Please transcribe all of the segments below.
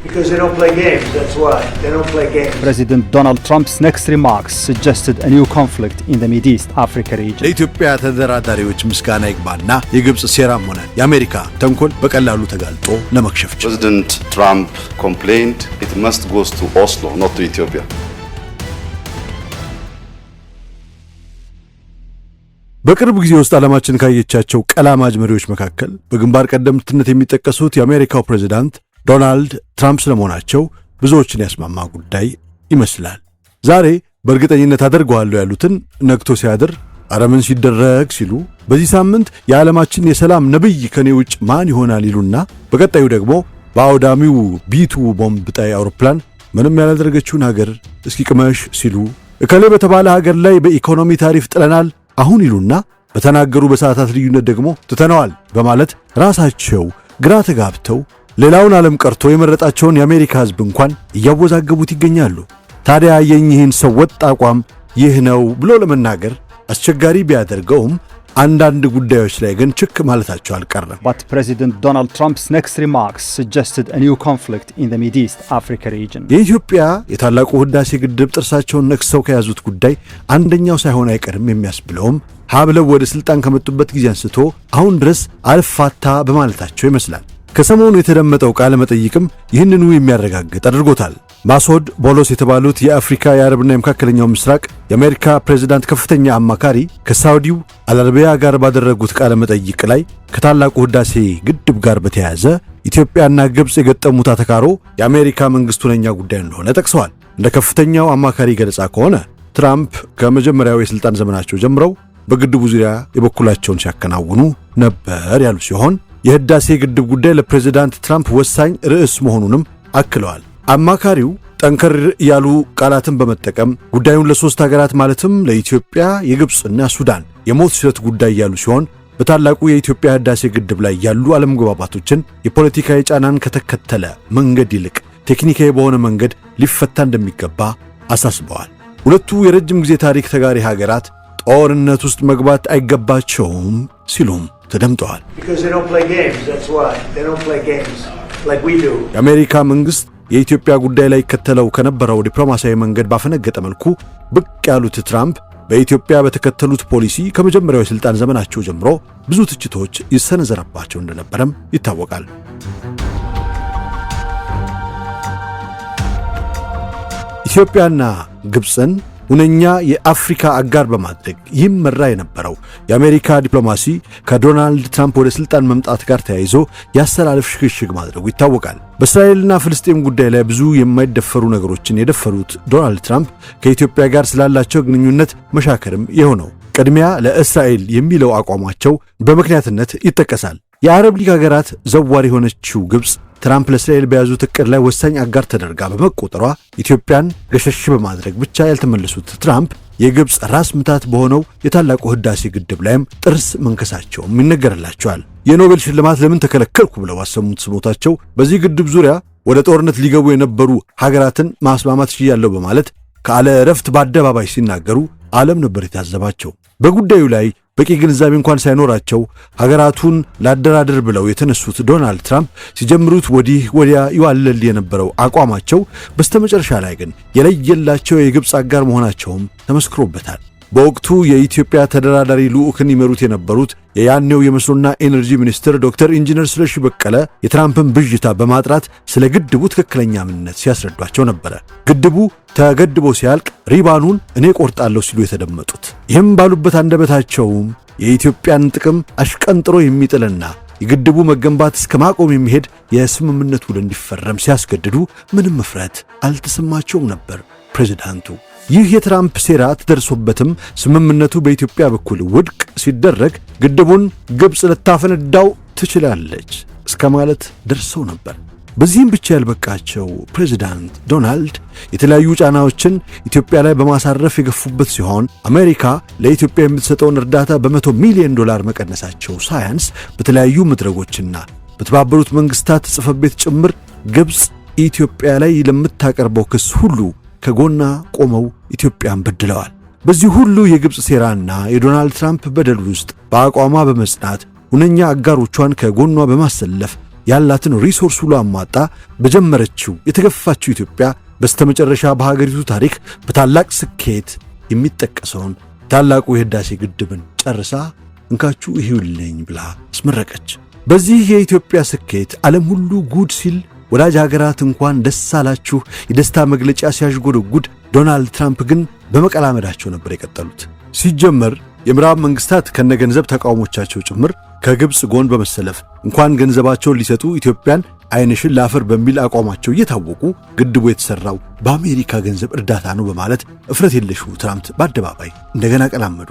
Because they don't play games, that's why. They don't play games. President Donald Trump's next remarks suggested a new conflict in the Middle East Africa region. ለኢትዮጵያ ተደራዳሪዎች ምስጋና ይግባና የግብጽ ሴራም ሆነ የአሜሪካ ተንኮል በቀላሉ ተጋልጦ ለመክሸፍ President Trump complained it must go to Oslo, not to Ethiopia. በቅርብ ጊዜ ውስጥ ዓለማችን ካየቻቸው ቀላማጅ መሪዎች መካከል በግንባር ቀደምትነት የሚጠቀሱት የአሜሪካው ፕሬዝዳንት ዶናልድ ትራምፕ ስለመሆናቸው ብዙዎችን ያስማማ ጉዳይ ይመስላል። ዛሬ በእርግጠኝነት አደርገዋለሁ ያሉትን ነግቶ ሲያድር አረምን ሲደረግ ሲሉ በዚህ ሳምንት የዓለማችን የሰላም ነብይ ከኔ ውጭ ማን ይሆናል ይሉና በቀጣዩ ደግሞ በአውዳሚው ቢቱ ቦምብ ጣይ አውሮፕላን ምንም ያላደረገችውን ሀገር እስኪቅመሽ ሲሉ እከሌ በተባለ ሀገር ላይ በኢኮኖሚ ታሪፍ ጥለናል አሁን ይሉና በተናገሩ በሰዓታት ልዩነት ደግሞ ትተነዋል በማለት ራሳቸው ግራ ተጋብተው ሌላውን ዓለም ቀርቶ የመረጣቸውን የአሜሪካ ሕዝብ እንኳን እያወዛገቡት ይገኛሉ። ታዲያ የኚህን ሰው ወጥ አቋም ይህ ነው ብሎ ለመናገር አስቸጋሪ ቢያደርገውም አንዳንድ ጉዳዮች ላይ ግን ችክ ማለታቸው አልቀረም። But President Donald Trump's next remarks suggested a new conflict in the Middle East Africa region. የኢትዮጵያ የታላቁ ህዳሴ ግድብ ጥርሳቸውን ነክሰው ከያዙት ጉዳይ አንደኛው ሳይሆን አይቀርም የሚያስብለውም ሀብለው ወደ ስልጣን ከመጡበት ጊዜ አንስቶ አሁን ድረስ አልፋታ በማለታቸው ይመስላል። ከሰሞኑ የተደመጠው ቃለ መጠይቅም ይህንኑ የሚያረጋግጥ አድርጎታል። ማሶድ ቦሎስ የተባሉት የአፍሪካ የአረብና የመካከለኛው ምስራቅ የአሜሪካ ፕሬዝዳንት ከፍተኛ አማካሪ ከሳውዲው አልአረቢያ ጋር ባደረጉት ቃለ መጠይቅ ላይ ከታላቁ ህዳሴ ግድብ ጋር በተያያዘ ኢትዮጵያና ግብጽ የገጠሙት አተካሮ የአሜሪካ መንግስት ሁነኛ ጉዳይ እንደሆነ ጠቅሰዋል። እንደ ከፍተኛው አማካሪ ገለጻ ከሆነ ትራምፕ ከመጀመሪያው የስልጣን ዘመናቸው ጀምረው በግድቡ ዙሪያ የበኩላቸውን ሲያከናውኑ ነበር ያሉ ሲሆን የህዳሴ ግድብ ጉዳይ ለፕሬዝዳንት ትራምፕ ወሳኝ ርዕስ መሆኑንም አክለዋል። አማካሪው ጠንከር ያሉ ቃላትን በመጠቀም ጉዳዩን ለሶስት ሀገራት ማለትም ለኢትዮጵያ፣ የግብጽና ሱዳን የሞት ሽረት ጉዳይ ያሉ ሲሆን በታላቁ የኢትዮጵያ ህዳሴ ግድብ ላይ ያሉ አለመግባባቶችን የፖለቲካዊ ጫናን ከተከተለ መንገድ ይልቅ ቴክኒካዊ በሆነ መንገድ ሊፈታ እንደሚገባ አሳስበዋል። ሁለቱ የረጅም ጊዜ ታሪክ ተጋሪ ሀገራት ጦርነት ውስጥ መግባት አይገባቸውም ሲሉም ተደምጠዋል። የአሜሪካ መንግስት የኢትዮጵያ ጉዳይ ላይ ከተለው ከነበረው ዲፕሎማሲያዊ መንገድ ባፈነገጠ መልኩ ብቅ ያሉት ትራምፕ በኢትዮጵያ በተከተሉት ፖሊሲ ከመጀመሪያው የስልጣን ዘመናቸው ጀምሮ ብዙ ትችቶች ይሰነዘረባቸው እንደነበረም ይታወቃል። ኢትዮጵያና ግብጽን ሁነኛ የአፍሪካ አጋር በማድረግ ይመራ የነበረው የአሜሪካ ዲፕሎማሲ ከዶናልድ ትራምፕ ወደ ስልጣን መምጣት ጋር ተያይዞ ያሰላለፍ ሽግሽግ ማድረጉ ይታወቃል። በእስራኤልና ፍልስጤም ጉዳይ ላይ ብዙ የማይደፈሩ ነገሮችን የደፈሩት ዶናልድ ትራምፕ ከኢትዮጵያ ጋር ስላላቸው ግንኙነት መሻከርም የሆነው ቅድሚያ ለእስራኤል የሚለው አቋማቸው በምክንያትነት ይጠቀሳል። የአረብ ሊግ ሀገራት ዘዋሪ የሆነችው ግብጽ ትራምፕ ለእስራኤል በያዙት ዕቅድ ላይ ወሳኝ አጋር ተደርጋ በመቆጠሯ ኢትዮጵያን ገሸሽ በማድረግ ብቻ ያልተመለሱት ትራምፕ የግብጽ ራስ ምታት በሆነው የታላቁ ህዳሴ ግድብ ላይም ጥርስ መንከሳቸውም ይነገርላቸዋል። የኖቤል ሽልማት ለምን ተከለከልኩ ብለው ባሰሙት ስሞታቸው በዚህ ግድብ ዙሪያ ወደ ጦርነት ሊገቡ የነበሩ ሀገራትን ማስማማት ችያለሁ በማለት ካለ እረፍት በአደባባይ ሲናገሩ ዓለም ነበር የታዘባቸው። በጉዳዩ ላይ በቂ ግንዛቤ እንኳን ሳይኖራቸው ሀገራቱን ላደራደር ብለው የተነሱት ዶናልድ ትራምፕ ሲጀምሩት ወዲህ ወዲያ ይዋለል የነበረው አቋማቸው በስተመጨረሻ ላይ ግን የለየላቸው የግብጽ አጋር መሆናቸውም ተመስክሮበታል። በወቅቱ የኢትዮጵያ ተደራዳሪ ልዑክን ይመሩት የነበሩት የያኔው የመስኖና ኤነርጂ ሚኒስትር ዶክተር ኢንጂነር ስለሺ በቀለ የትራምፕን ብዥታ በማጥራት ስለ ግድቡ ትክክለኛ ምንነት ሲያስረዷቸው ነበረ። ግድቡ ተገድቦ ሲያልቅ ሪባኑን እኔ ቆርጣለሁ ሲሉ የተደመጡት ይህም ባሉበት አንደበታቸውም የኢትዮጵያን ጥቅም አሽቀንጥሮ የሚጥልና የግድቡ መገንባት እስከ ማቆም የሚሄድ የስምምነት ውል እንዲፈረም ሲያስገድዱ ምንም መፍረት አልተሰማቸውም ነበር ፕሬዝዳንቱ። ይህ የትራምፕ ሴራ ተደርሶበትም ስምምነቱ በኢትዮጵያ በኩል ውድቅ ሲደረግ ግድቡን ግብጽ ልታፈነዳው ትችላለች እስከ ማለት ደርሰው ነበር። በዚህም ብቻ ያልበቃቸው ፕሬዝዳንት ዶናልድ የተለያዩ ጫናዎችን ኢትዮጵያ ላይ በማሳረፍ የገፉበት ሲሆን አሜሪካ ለኢትዮጵያ የምትሰጠውን እርዳታ በ100 ሚሊዮን ዶላር መቀነሳቸው ሳያንስ በተለያዩ መድረኮችና በተባበሩት መንግስታት ጽሕፈት ቤት ጭምር ግብጽ ኢትዮጵያ ላይ ለምታቀርበው ክስ ሁሉ ከጎና ቆመው ኢትዮጵያን በድለዋል። በዚህ ሁሉ የግብጽ ሴራና የዶናልድ ትራምፕ በደል ውስጥ በአቋሟ በመጽናት ሁነኛ አጋሮቿን ከጎኗ በማሰለፍ ያላትን ሪሶርስ ሁሉ አሟጣ በጀመረችው የተገፋችው ኢትዮጵያ በስተመጨረሻ በሀገሪቱ ታሪክ በታላቅ ስኬት የሚጠቀሰውን ታላቁ የህዳሴ ግድብን ጨርሳ እንካችሁ ይሁንልኝ ብላ አስመረቀች። በዚህ የኢትዮጵያ ስኬት ዓለም ሁሉ ጉድ ሲል ወዳጅ ሀገራት እንኳን ደስ አላችሁ የደስታ መግለጫ ሲያዥጎደጉድ፣ ዶናልድ ትራምፕ ግን በመቀላመዳቸው ነበር የቀጠሉት። ሲጀመር የምዕራብ መንግስታት ከነገንዘብ ተቃውሞቻቸው ጭምር ከግብፅ ጎን በመሰለፍ እንኳን ገንዘባቸውን ሊሰጡ ኢትዮጵያን ዓይንሽን ለአፈር በሚል አቋማቸው እየታወቁ ግድቡ የተሰራው በአሜሪካ ገንዘብ እርዳታ ነው በማለት እፍረት የለሹ ትራምፕ በአደባባይ እንደገና ቀላመዱ።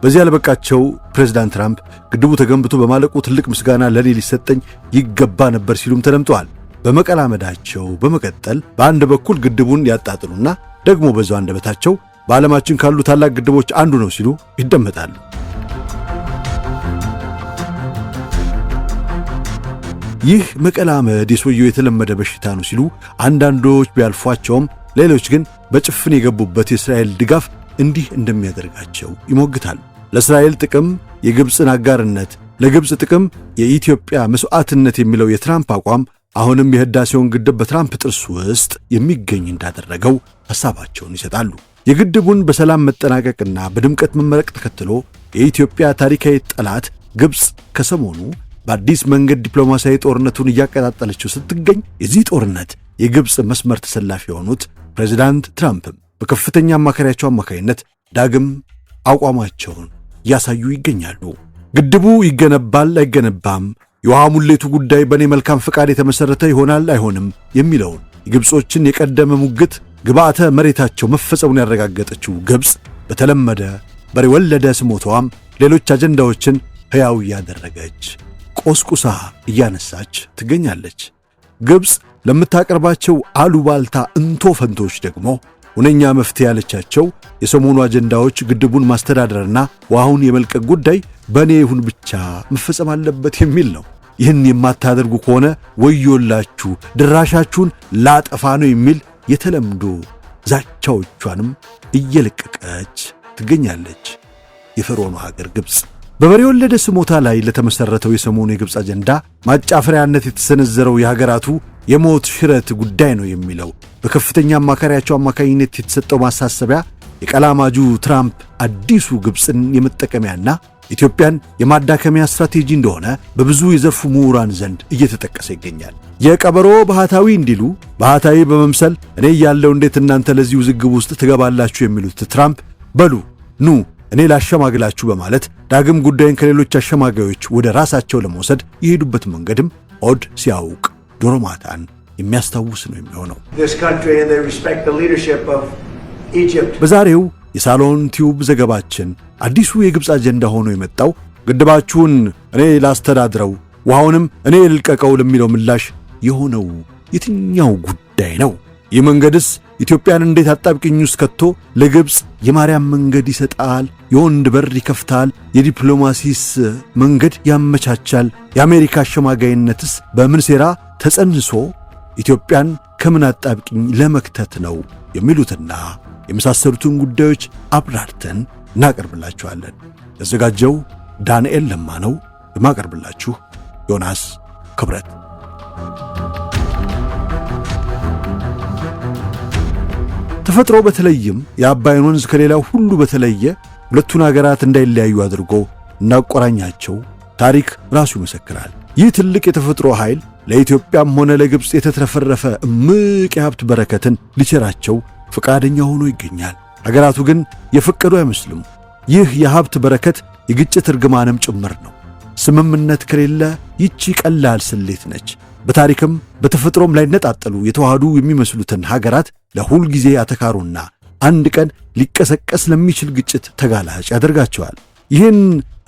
በዚህ ያለበቃቸው ፕሬዝዳንት ትራምፕ ግድቡ ተገንብቶ በማለቁ ትልቅ ምስጋና ለኔ ሊሰጠኝ ይገባ ነበር ሲሉም ተደምጠዋል። በመቀላመዳቸው በመቀጠል በአንድ በኩል ግድቡን ያጣጥሉና ደግሞ በዛው አንደበታቸው በዓለማችን ካሉ ታላቅ ግድቦች አንዱ ነው ሲሉ ይደመጣሉ። ይህ መቀላመድ የሰውየው የተለመደ በሽታ ነው ሲሉ አንዳንዶች ቢያልፏቸውም፣ ሌሎች ግን በጭፍን የገቡበት የእስራኤል ድጋፍ እንዲህ እንደሚያደርጋቸው ይሞግታሉ። ለእስራኤል ጥቅም የግብፅን አጋርነት፣ ለግብፅ ጥቅም የኢትዮጵያ መስዋዕትነት የሚለው የትራምፕ አቋም አሁንም የህዳሴውን ግድብ በትራምፕ ጥርስ ውስጥ የሚገኝ እንዳደረገው ሐሳባቸውን ይሰጣሉ። የግድቡን በሰላም መጠናቀቅና በድምቀት መመረቅ ተከትሎ የኢትዮጵያ ታሪካዊ ጠላት ግብፅ ከሰሞኑ በአዲስ መንገድ ዲፕሎማሲያዊ ጦርነቱን እያቀጣጠለችው ስትገኝ፣ የዚህ ጦርነት የግብፅ መስመር ተሰላፊ የሆኑት ፕሬዝዳንት ትራምፕም በከፍተኛ አማካሪያቸው አማካይነት ዳግም አቋማቸውን እያሳዩ ይገኛሉ። ግድቡ ይገነባል አይገነባም፣ የውሃ ሙሌቱ ጉዳይ በእኔ መልካም ፈቃድ የተመሠረተ ይሆናል አይሆንም የሚለውን የግብጾችን የቀደመ ሙግት ግብዓተ መሬታቸው መፈጸሙን ያረጋገጠችው ግብፅ በተለመደ በሬ ወለደ ስሞታዋም ሌሎች አጀንዳዎችን ሕያው እያደረገች ቆስቁሳ እያነሳች ትገኛለች። ግብፅ ለምታቀርባቸው አሉባልታ እንቶ ፈንቶች ደግሞ ሁነኛ መፍትሄ ያለቻቸው የሰሞኑ አጀንዳዎች ግድቡን ማስተዳደርና ውሃውን የመልቀቅ ጉዳይ በእኔ ይሁን ብቻ መፈጸም አለበት የሚል ነው። ይህን የማታደርጉ ከሆነ ወዮላችሁ፣ ድራሻችሁን ላጠፋ ነው የሚል የተለምዶ ዛቻዎቿንም እየለቀቀች ትገኛለች። የፈርዖኑ ሀገር ግብፅ በበሬ ወለደ ስሞታ ላይ ለተመሠረተው የሰሞኑ የግብፅ አጀንዳ ማጫፈሪያነት የተሰነዘረው የሀገራቱ የሞት ሽረት ጉዳይ ነው የሚለው በከፍተኛ አማካሪያቸው አማካኝነት የተሰጠው ማሳሰቢያ የቀላማጁ ትራምፕ አዲሱ ግብፅን የመጠቀሚያና ኢትዮጵያን የማዳከሚያ ስትራቴጂ እንደሆነ በብዙ የዘርፉ ምሁራን ዘንድ እየተጠቀሰ ይገኛል። የቀበሮ ባህታዊ እንዲሉ ባህታዊ በመምሰል እኔ ያለው እንዴት እናንተ ለዚህ ውዝግብ ውስጥ ትገባላችሁ የሚሉት ትራምፕ በሉ ኑ እኔ ላሸማግላችሁ በማለት ዳግም ጉዳይን ከሌሎች አሸማጋዮች ወደ ራሳቸው ለመውሰድ የሄዱበት መንገድም ኦድ ሲያውቅ ዶሮ ማታን የሚያስታውስ ነው የሚሆነው። በዛሬው የሳሎን ቲዩብ ዘገባችን አዲሱ የግብፅ አጀንዳ ሆኖ የመጣው ግድባችሁን እኔ ላስተዳድረው ውሃውንም እኔ ልልቀቀው ለሚለው ምላሽ የሆነው የትኛው ጉዳይ ነው? ይህ መንገድስ ኢትዮጵያን እንዴት አጣብቅኝ ውስጥ ከቶ ለግብፅ የማርያም መንገድ ይሰጣል፣ የወንድ በር ይከፍታል፣ የዲፕሎማሲስ መንገድ ያመቻቻል፣ የአሜሪካ አሸማጋይነትስ በምን ሴራ ተጸንሶ ኢትዮጵያን ከምን አጣብቅኝ ለመክተት ነው የሚሉትና የመሳሰሉትን ጉዳዮች አብራርተን እናቀርብላችኋለን። ያዘጋጀው ዳንኤል ለማ ነው። የማቀርብላችሁ ዮናስ ክብረት። ተፈጥሮ በተለይም የአባይን ወንዝ ከሌላው ሁሉ በተለየ ሁለቱን አገራት እንዳይለያዩ አድርጎ እናቆራኛቸው ታሪክ ራሱ ይመሰክራል። ይህ ትልቅ የተፈጥሮ ኃይል ለኢትዮጵያም ሆነ ለግብፅ የተትረፈረፈ እምቅ የሀብት በረከትን ሊቸራቸው ፈቃደኛ ሆኖ ይገኛል። አገራቱ ግን የፈቀዱ አይመስልም። ይህ የሀብት በረከት የግጭት እርግማንም ጭምር ነው። ስምምነት ከሌለ ይቺ ቀላል ስሌት ነች። በታሪክም በተፈጥሮም ላይ ነጣጠሉ የተዋሃዱ የሚመስሉትን ሀገራት ለሁል ጊዜ አተካሩና አንድ ቀን ሊቀሰቀስ ለሚችል ግጭት ተጋላጭ ያደርጋቸዋል። ይህን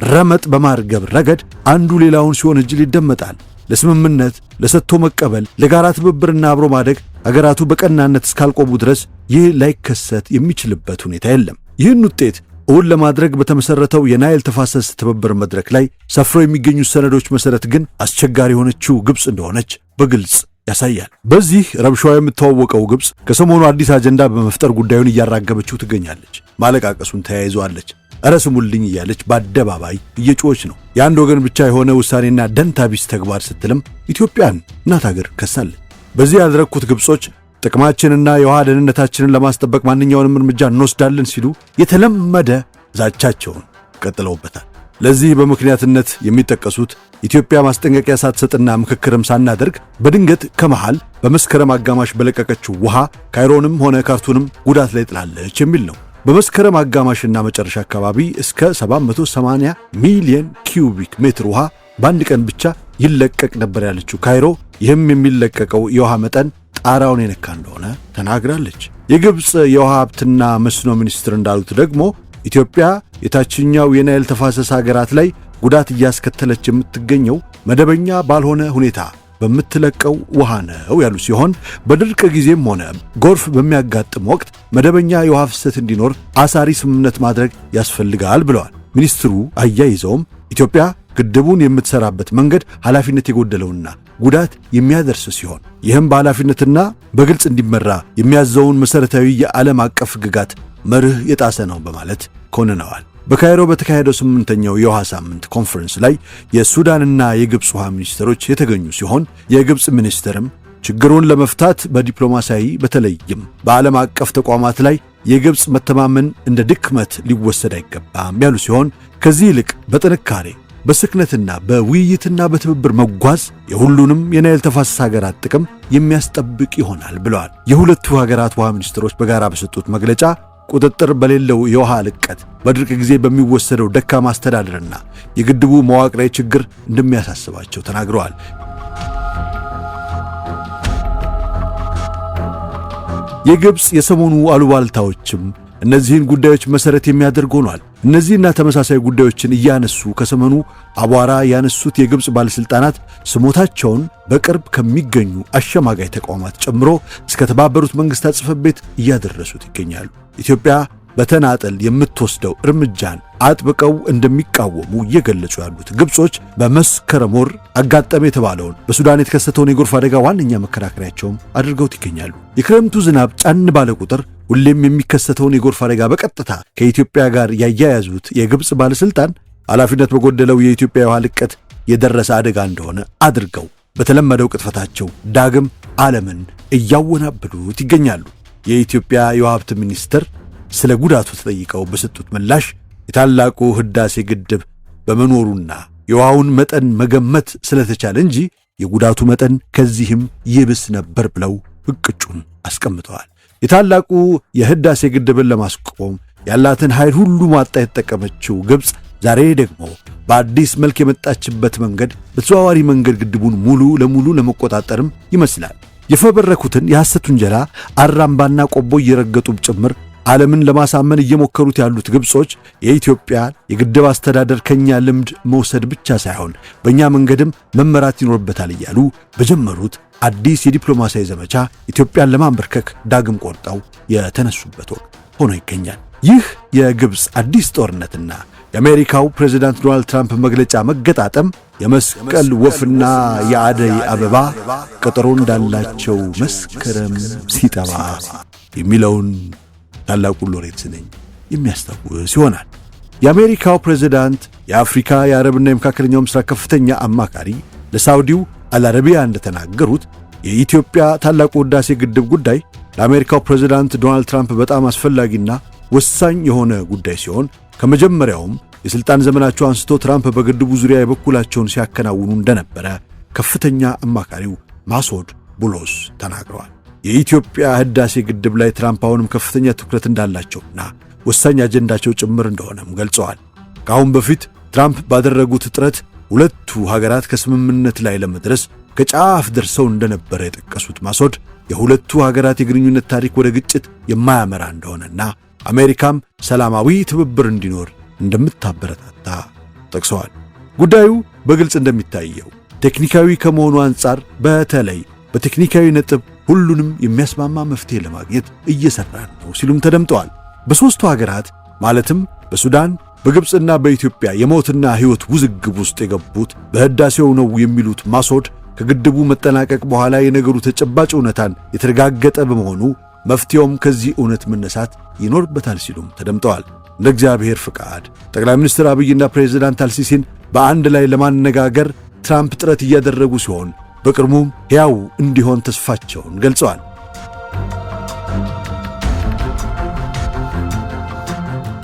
ረመጥ በማርገብ ረገድ አንዱ ሌላውን ሲወነጅል ይደመጣል። ለስምምነት፣ ለሰጥቶ መቀበል፣ ለጋራ ትብብርና አብሮ ማደግ አገራቱ በቀናነት እስካልቆሙ ድረስ ይህ ላይከሰት የሚችልበት ሁኔታ የለም። ይህን ውጤት እውን ለማድረግ በተመሰረተው የናይል ተፋሰስ ትብብር መድረክ ላይ ሰፍረው የሚገኙ ሰነዶች መሰረት ግን አስቸጋሪ የሆነችው ግብፅ እንደሆነች በግልጽ ያሳያል። በዚህ ረብሻዋ የምትተዋወቀው ግብፅ ከሰሞኑ አዲስ አጀንዳ በመፍጠር ጉዳዩን እያራገበችው ትገኛለች። ማለቃቀሱን ተያይዘዋለች። እረ ስሙልኝ እያለች በአደባባይ እየጮኸች ነው። የአንድ ወገን ብቻ የሆነ ውሳኔና ደንታቢስ ተግባር ስትልም ኢትዮጵያን እናት ሀገር ከሳለች። በዚህ ያደረግኩት ግብጾች ጥቅማችንና የውሃ ደህንነታችንን ለማስጠበቅ ማንኛውንም እርምጃ እንወስዳለን ሲሉ የተለመደ ዛቻቸውን ቀጥለውበታል። ለዚህ በምክንያትነት የሚጠቀሱት ኢትዮጵያ ማስጠንቀቂያ ሳትሰጥና ምክክርም ሳናደርግ በድንገት ከመሃል በመስከረም አጋማሽ በለቀቀችው ውሃ ካይሮንም ሆነ ካርቱንም ጉዳት ላይ ጥላለች የሚል ነው። በመስከረም አጋማሽና መጨረሻ አካባቢ እስከ 780 ሚሊዮን ኪዩቢክ ሜትር ውሃ በአንድ ቀን ብቻ ይለቀቅ ነበር ያለችው ካይሮ ይህም የሚለቀቀው የውሃ መጠን ጣራውን የነካ እንደሆነ ተናግራለች። የግብፅ የውሃ ሀብትና መስኖ ሚኒስትር እንዳሉት ደግሞ ኢትዮጵያ የታችኛው የናይል ተፋሰስ ሀገራት ላይ ጉዳት እያስከተለች የምትገኘው መደበኛ ባልሆነ ሁኔታ በምትለቀው ውሃ ነው ያሉ ሲሆን በድርቅ ጊዜም ሆነ ጎርፍ በሚያጋጥም ወቅት መደበኛ የውሃ ፍሰት እንዲኖር አሳሪ ስምምነት ማድረግ ያስፈልጋል ብለዋል። ሚኒስትሩ አያይዘውም ኢትዮጵያ ግድቡን የምትሰራበት መንገድ ኃላፊነት የጎደለውና ጉዳት የሚያደርስ ሲሆን ይህም በኃላፊነትና በግልጽ እንዲመራ የሚያዘውን መሠረታዊ የዓለም አቀፍ ሕግጋት መርህ የጣሰ ነው በማለት ኮንነዋል። በካይሮ በተካሄደው 8ኛው የውሃ ሳምንት ኮንፈረንስ ላይ የሱዳንና የግብፅ ውሃ ሚኒስትሮች የተገኙ ሲሆን የግብፅ ሚኒስትርም ችግሩን ለመፍታት በዲፕሎማሲያዊ በተለይም በዓለም አቀፍ ተቋማት ላይ የግብፅ መተማመን እንደ ድክመት ሊወሰድ አይገባም ያሉ ሲሆን ከዚህ ይልቅ በጥንካሬ በስክነትና በውይይትና በትብብር መጓዝ የሁሉንም የናይል ተፋሰስ ሀገራት ጥቅም የሚያስጠብቅ ይሆናል ብለዋል። የሁለቱ ሀገራት ውሃ ሚኒስትሮች በጋራ በሰጡት መግለጫ ቁጥጥር በሌለው የውሃ ልቀት በድርቅ ጊዜ በሚወሰደው ደካማ አስተዳደርና የግድቡ መዋቅራዊ ችግር እንደሚያሳስባቸው ተናግረዋል። የግብፅ የሰሞኑ አሉባልታዎችም እነዚህን ጉዳዮች መሰረት የሚያደርግ ሆኗል። እነዚህና ተመሳሳይ ጉዳዮችን እያነሱ ከሰሞኑ አቧራ ያነሱት የግብፅ ባለስልጣናት ስሞታቸውን በቅርብ ከሚገኙ አሸማጋይ ተቋማት ጨምሮ እስከ ተባበሩት መንግስታት ጽሕፈት ቤት እያደረሱት ይገኛሉ። ኢትዮጵያ በተናጠል የምትወስደው እርምጃን አጥብቀው እንደሚቃወሙ እየገለጹ ያሉት ግብጾች በመስከረም ወር አጋጠመ የተባለውን በሱዳን የተከሰተውን የጎርፍ አደጋ ዋነኛ መከራከሪያቸውም አድርገውት ይገኛሉ። የክረምቱ ዝናብ ጫን ባለ ቁጥር ሁሌም የሚከሰተውን የጎርፍ አደጋ በቀጥታ ከኢትዮጵያ ጋር ያያያዙት የግብፅ ባለስልጣን ኃላፊነት በጎደለው የኢትዮጵያ የውሃ ልቀት የደረሰ አደጋ እንደሆነ አድርገው በተለመደው ቅጥፈታቸው ዳግም ዓለምን እያወናበዱት ይገኛሉ። የኢትዮጵያ የውሃ ሀብት ሚኒስትር ስለ ጉዳቱ ተጠይቀው በሰጡት ምላሽ የታላቁ ህዳሴ ግድብ በመኖሩና የውሃውን መጠን መገመት ስለተቻለ እንጂ የጉዳቱ መጠን ከዚህም ይብስ ነበር ብለው እቅጩን አስቀምጠዋል። የታላቁ የህዳሴ ግድብን ለማስቆም ያላትን ኃይል ሁሉ ማጣ የተጠቀመችው ግብፅ ዛሬ ደግሞ በአዲስ መልክ የመጣችበት መንገድ በተዘዋዋሪ መንገድ ግድቡን ሙሉ ለሙሉ ለመቆጣጠርም ይመስላል። የፈበረኩትን የሐሰት ውንጀላ አራምባና ቆቦ እየረገጡም ጭምር ዓለምን ለማሳመን እየሞከሩት ያሉት ግብጾች የኢትዮጵያ የግድብ አስተዳደር ከኛ ልምድ መውሰድ ብቻ ሳይሆን በእኛ መንገድም መመራት ይኖርበታል እያሉ በጀመሩት አዲስ የዲፕሎማሲያዊ ዘመቻ ኢትዮጵያን ለማንበርከክ ዳግም ቆርጠው የተነሱበት ወቅት ሆኖ ይገኛል። ይህ የግብፅ አዲስ ጦርነትና የአሜሪካው ፕሬዝዳንት ዶናልድ ትራምፕ መግለጫ መገጣጠም የመስቀል ወፍና የአደይ አበባ ቀጠሮ እንዳላቸው መስከረም ሲጠባ የሚለውን ታላቁ ሎሬት ስንኝ የሚያስታውስ ይሆናል። የአሜሪካው ፕሬዝዳንት የአፍሪካ የአረብና የመካከለኛው ምስራቅ ከፍተኛ አማካሪ ለሳውዲው አልአረቢያ እንደተናገሩት የኢትዮጵያ ታላቁ ህዳሴ ግድብ ጉዳይ ለአሜሪካው ፕሬዝዳንት ዶናልድ ትራምፕ በጣም አስፈላጊና ወሳኝ የሆነ ጉዳይ ሲሆን ከመጀመሪያውም የሥልጣን ዘመናቸው አንስቶ ትራምፕ በግድቡ ዙሪያ የበኩላቸውን ሲያከናውኑ እንደነበረ ከፍተኛ አማካሪው ማሶድ ቡሎስ ተናግረዋል። የኢትዮጵያ ህዳሴ ግድብ ላይ ትራምፕ አሁንም ከፍተኛ ትኩረት እንዳላቸውና ወሳኝ አጀንዳቸው ጭምር እንደሆነም ገልጸዋል። ከአሁን በፊት ትራምፕ ባደረጉት ጥረት ሁለቱ ሀገራት ከስምምነት ላይ ለመድረስ ከጫፍ ደርሰው እንደነበረ የጠቀሱት ማሶድ የሁለቱ ሀገራት የግንኙነት ታሪክ ወደ ግጭት የማያመራ እንደሆነና አሜሪካም ሰላማዊ ትብብር እንዲኖር እንደምታበረታታ ጠቅሰዋል። ጉዳዩ በግልጽ እንደሚታየው ቴክኒካዊ ከመሆኑ አንጻር በተለይ በቴክኒካዊ ነጥብ ሁሉንም የሚያስማማ መፍትሄ ለማግኘት እየሰራን ነው ሲሉም ተደምጠዋል። በሦስቱ ሀገራት ማለትም በሱዳን በግብፅና በኢትዮጵያ የሞትና ሕይወት ውዝግብ ውስጥ የገቡት በህዳሴው ነው የሚሉት ማሶድ ከግድቡ መጠናቀቅ በኋላ የነገሩ ተጨባጭ እውነታን የተረጋገጠ በመሆኑ መፍትሄውም ከዚህ እውነት መነሳት ይኖርበታል ሲሉም ተደምጠዋል። እንደ እግዚአብሔር ፍቃድ ጠቅላይ ሚኒስትር አብይና ፕሬዝዳንት አልሲሲን በአንድ ላይ ለማነጋገር ትራምፕ ጥረት እያደረጉ ሲሆን በቅርቡም ሕያው እንዲሆን ተስፋቸውን ገልጸዋል።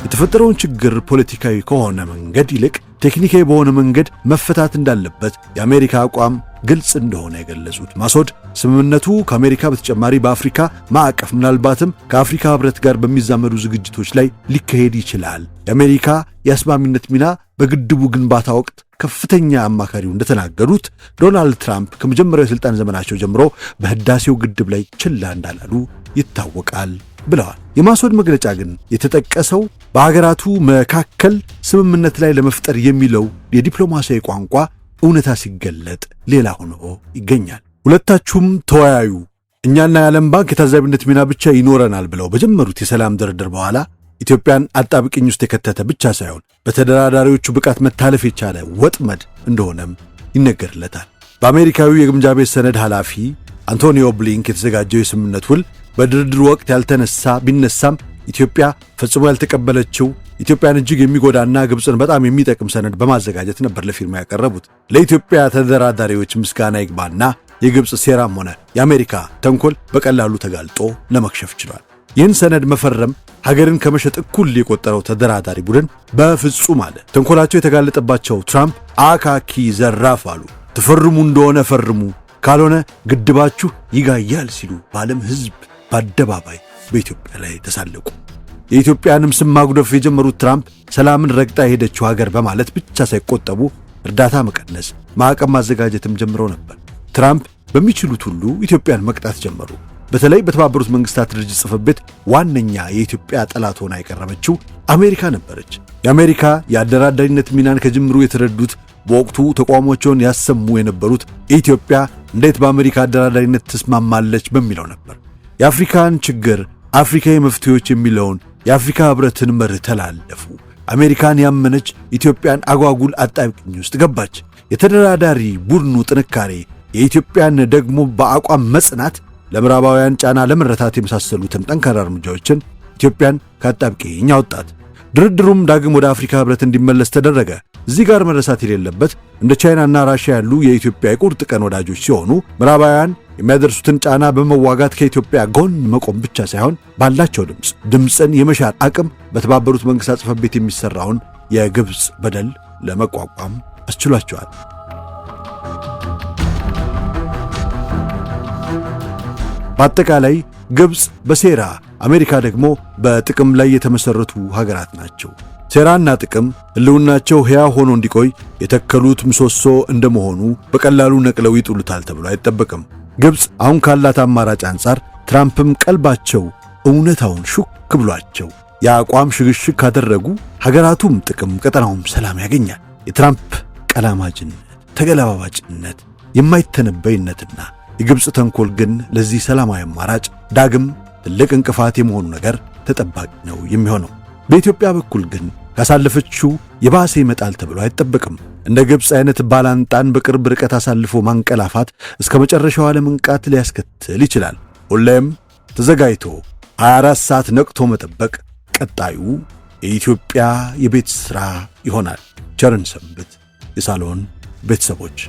የተፈጠረውን ችግር ፖለቲካዊ ከሆነ መንገድ ይልቅ ቴክኒካዊ በሆነ መንገድ መፈታት እንዳለበት የአሜሪካ አቋም ግልጽ እንደሆነ የገለጹት ማሶድ ስምምነቱ ከአሜሪካ በተጨማሪ በአፍሪካ ማዕቀፍ ምናልባትም ከአፍሪካ ሕብረት ጋር በሚዛመዱ ዝግጅቶች ላይ ሊካሄድ ይችላል። የአሜሪካ የአስማሚነት ሚና በግድቡ ግንባታ ወቅት ከፍተኛ አማካሪው እንደተናገሩት ዶናልድ ትራምፕ ከመጀመሪያው የሥልጣን ዘመናቸው ጀምሮ በህዳሴው ግድብ ላይ ችላ እንዳላሉ ይታወቃል ብለዋል። የማሶድ መግለጫ ግን የተጠቀሰው በሀገራቱ መካከል ስምምነት ላይ ለመፍጠር የሚለው የዲፕሎማሲያዊ ቋንቋ እውነታ ሲገለጥ ሌላ ሆኖ ይገኛል። ሁለታችሁም ተወያዩ፣ እኛና የዓለም ባንክ የታዛቢነት ሚና ብቻ ይኖረናል ብለው በጀመሩት የሰላም ድርድር በኋላ ኢትዮጵያን አጣብቅኝ ውስጥ የከተተ ብቻ ሳይሆን በተደራዳሪዎቹ ብቃት መታለፍ የቻለ ወጥመድ እንደሆነም ይነገርለታል። በአሜሪካዊው የግምጃ ቤት ሰነድ ኃላፊ አንቶኒዮ ብሊንክ የተዘጋጀው የስምምነት ውል በድርድሩ ወቅት ያልተነሳ ቢነሳም ኢትዮጵያ ፈጽሞ ያልተቀበለችው ኢትዮጵያን እጅግ የሚጎዳና ግብፅን በጣም የሚጠቅም ሰነድ በማዘጋጀት ነበር ለፊርማ ያቀረቡት። ለኢትዮጵያ ተደራዳሪዎች ምስጋና ይግባና የግብፅ ሴራም ሆነ የአሜሪካ ተንኮል በቀላሉ ተጋልጦ ለመክሸፍ ችሏል። ይህን ሰነድ መፈረም ሀገርን ከመሸጥ እኩል የቆጠረው ተደራዳሪ ቡድን በፍጹም አለ። ተንኮላቸው የተጋለጠባቸው ትራምፕ አካኪ ዘራፍ አሉ። ትፈርሙ እንደሆነ ፈርሙ፣ ካልሆነ ግድባችሁ ይጋያል ሲሉ በዓለም ሕዝብ በአደባባይ በኢትዮጵያ ላይ ተሳለቁ። የኢትዮጵያንም ስም ማጉደፍ የጀመሩት ትራምፕ ሰላምን ረግጣ የሄደችው ሀገር በማለት ብቻ ሳይቆጠቡ እርዳታ መቀነስ፣ ማዕቀብ ማዘጋጀትም ጀምረው ነበር። ትራምፕ በሚችሉት ሁሉ ኢትዮጵያን መቅጣት ጀመሩ። በተለይ በተባበሩት መንግስታት ድርጅት ጽሕፈት ቤት ዋነኛ የኢትዮጵያ ጠላት ሆና የቀረበችው አሜሪካ ነበረች። የአሜሪካ የአደራዳሪነት ሚናን ከጅምሩ የተረዱት በወቅቱ ተቋሞቻቸውን ያሰሙ የነበሩት ኢትዮጵያ እንዴት በአሜሪካ አደራዳሪነት ትስማማለች በሚለው ነበር። የአፍሪካን ችግር አፍሪካዊ መፍትሄዎች የሚለውን የአፍሪካ ሕብረትን መርህ ተላለፉ። አሜሪካን ያመነች ኢትዮጵያን አጓጉል አጣብቂኝ ውስጥ ገባች። የተደራዳሪ ቡድኑ ጥንካሬ፣ የኢትዮጵያን ደግሞ በአቋም መጽናት ለምዕራባውያን ጫና ለመረታት የመሳሰሉትን ጠንካራ እርምጃዎችን ኢትዮጵያን ከአጣብቂኝ አወጣት። ድርድሩም ዳግም ወደ አፍሪካ ሕብረት እንዲመለስ ተደረገ። እዚህ ጋር መረሳት የሌለበት እንደ ቻይናና ራሽያ ያሉ የኢትዮጵያ የቁርጥ ቀን ወዳጆች ሲሆኑ ምዕራባውያን የሚያደርሱትን ጫና በመዋጋት ከኢትዮጵያ ጎን መቆም ብቻ ሳይሆን ባላቸው ድምፅን የመሻር አቅም በተባበሩት መንግስታት ጽሕፈት ቤት የሚሰራውን የግብፅ በደል ለመቋቋም አስችሏቸዋል። በአጠቃላይ ግብፅ በሴራ አሜሪካ ደግሞ በጥቅም ላይ የተመሰረቱ ሀገራት ናቸው። ሴራና ጥቅም ሕልውናቸው ሕያው ሆኖ እንዲቆይ የተከሉት ምሰሶ እንደመሆኑ በቀላሉ ነቅለው ይጥሉታል ተብሎ አይጠበቅም። ግብፅ አሁን ካላት አማራጭ አንጻር ትራምፕም ቀልባቸው እውነታውን ሹክ ብሏቸው የአቋም ሽግሽግ ካደረጉ ሀገራቱም ጥቅም፣ ቀጠናውም ሰላም ያገኛል። የትራምፕ ቀላማጅነት፣ ተገለባባጭነት፣ የማይተነበይነትና የግብፅ ተንኮል ግን ለዚህ ሰላማዊ አማራጭ ዳግም ትልቅ እንቅፋት የመሆኑ ነገር ተጠባቂ ነው የሚሆነው። በኢትዮጵያ በኩል ግን ካሳለፈችው የባሰ ይመጣል ተብሎ አይጠበቅም። እንደ ግብፅ አይነት ባላንጣን በቅርብ ርቀት አሳልፎ ማንቀላፋት እስከ መጨረሻው አለመንቃት ሊያስከትል ይችላል። ሁሌም ተዘጋጅቶ 24 ሰዓት ነቅቶ መጠበቅ ቀጣዩ የኢትዮጵያ የቤት ሥራ ይሆናል። ቸርን ሰንብት የሳሎን ቤተሰቦች።